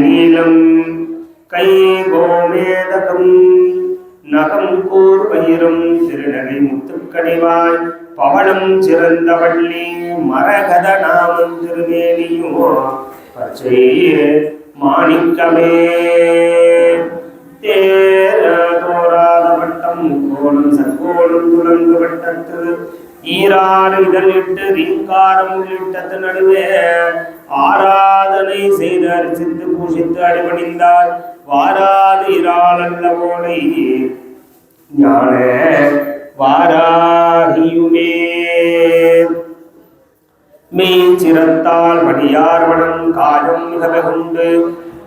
நீலம் கை கோமேதகம் நகம் கூர் பயிரும் திருநகை முத்துக்கடிவாய் பவளம் சிறந்த வள்ளி மரகத நாமம் திருமேனியோ பச்சை மாணிக்கமே தேர தோராத வட்டம் கோலம் சர்க்கோலம் துலங்கு வட்டத்து ஈராறு இதழிட்டு ரீங்காரம் உள்ளிட்டது நடுவே ஆராதனை செய்து அரிசித்து பூஷித்து அடிபணிந்தார் வாராது இராளல்ல போலை ஞான வாராகியுமே மெய் சிரத்தால் மடியார் வனம் காயம் மிக வெகுண்டு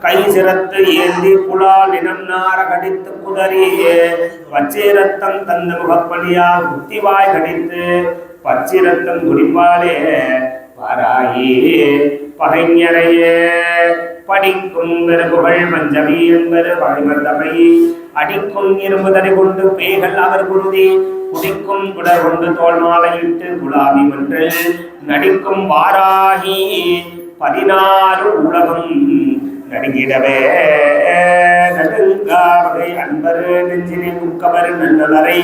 கை சிரத்து ஏந்தி புலால் இனம் நார கடித்து குதறிய பச்சிரத்தம் தந்த முகப்படியா புத்திவாய் கடித்து பச்சிரத்தம் குடிப்பாலே வாராயே பகைஞரைய படிக்கும் வெறுபுகள் மஞ்சவி என்பது பகைமந்தமை அடிக்கும் இரும்புதனை கொண்டு பேய்கள் அவர் குருதி குடிக்கும் குடர் கொண்டு தோல் மாலையிட்டு குலாபி மன்று நடிக்கும் வாராகி 16 உலகம் நடுங்கிடவே நடுங்காவகை அன்பர் நெஞ்சினை முக்கவர் நல்லரை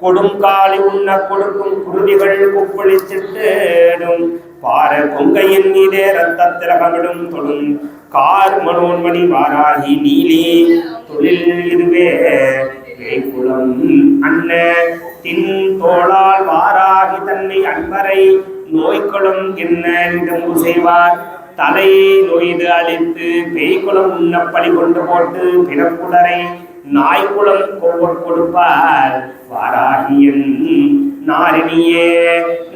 கொடுங்காலி உண்ண கொடுக்கும் குருதிகள் குப்பளிச்சிட்டேடும் பார கொங்கையின் மீதே ரத்தத்திரகமிடும் தொடும் கார் மனோன்மணி வாராகி நீலி தொழில் இதுவே குளம் அண்ண தின் தோளால் வாராகி தன்னை அன்பரை நோய்களும் என்ன இடம்பு செய்வார் தலை நொய்து அழித்து பேய்குளம் உண்ண பழி கொண்டு போட்டு பிறப்புடரை நாய்குளம் கோவக் கொடுப்பார் வாராகியன் நாரினியே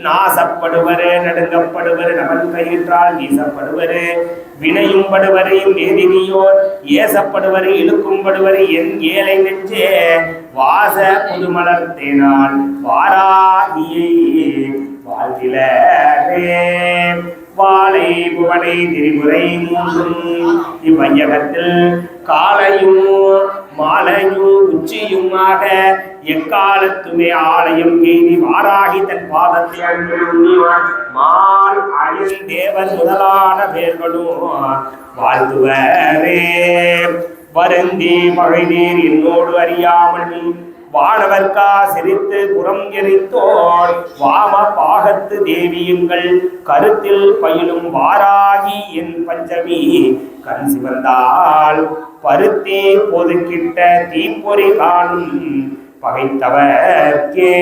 நாசப்படுவரு நடுங்கப்படுவரு நமன் கயிற்றால் வீசப்படுவரு வினையும் படுவரையும் வேதினியோர் ஏசப்படுவரு இழுக்கும்படுவரு என் ஏழை நெஞ்சே வாச புதுமலர் தேனால் வாராகியே வாழ்விலே வாழை புவனை திரிபுரை மூன்றும் இவ்வையகத்தில் காலையும் மாலையும் உச்சியுமாக எக்காலத்துமே ஆலயம் எய்தி வாராகி தன் பாதத்தை மால் அயல் தேவன் முதலான பேர்களும் வாழ்த்துவரே வருந்தி மழைநீர் என்னோடு அறியாமல் வானவர்கா சிரித்து புறம் எரித்தோர் வாம பாகத்து தேவியுங்கள் கருத்தில் பயிலும் வாராகி என் பஞ்சமி கண் சிவந்தால் பருத்தே பொதுக்கிட்ட தீப்பொறி காணும் பகைத்தவர்க்கே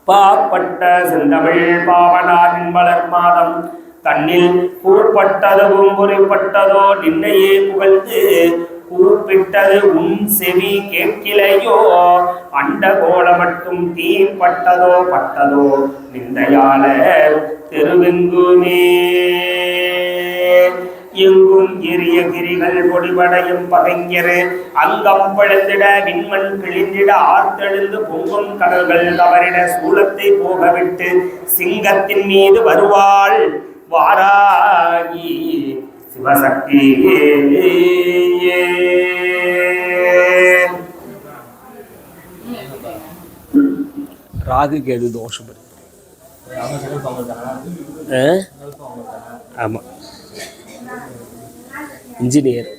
பாப்பட்ட செந்தமிழ் பாவனாவின் வளர் மாதம் தன்னில் கூப்பட்டதும் பொறிப்பட்டதோ நின்னையே புகழ்ந்து கூப்பிட்டது உன் செவி கேட்கிலையோ அண்ட கோல மட்டும் தீப்பட்டதோ பட்டதோ நிந்தையால தெருவெங்குமே எங்கும் எரிய கிரிகள் பொடிபடையும் பகைஞர் அங்கம் பழுந்திட விண்மண் கிழிந்திட ஆர்த்தெழுந்து பொங்கும் கடல்கள் தவறிட சூலத்தை போகவிட்டு சிங்கத்தின் மீது வருவாள் வாராகி சிவசக்தி ராகு கேது தோஷம் ஆமா இன்ஜினியர்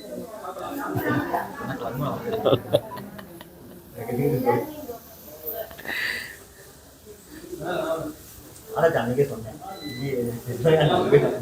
சொன்னேன்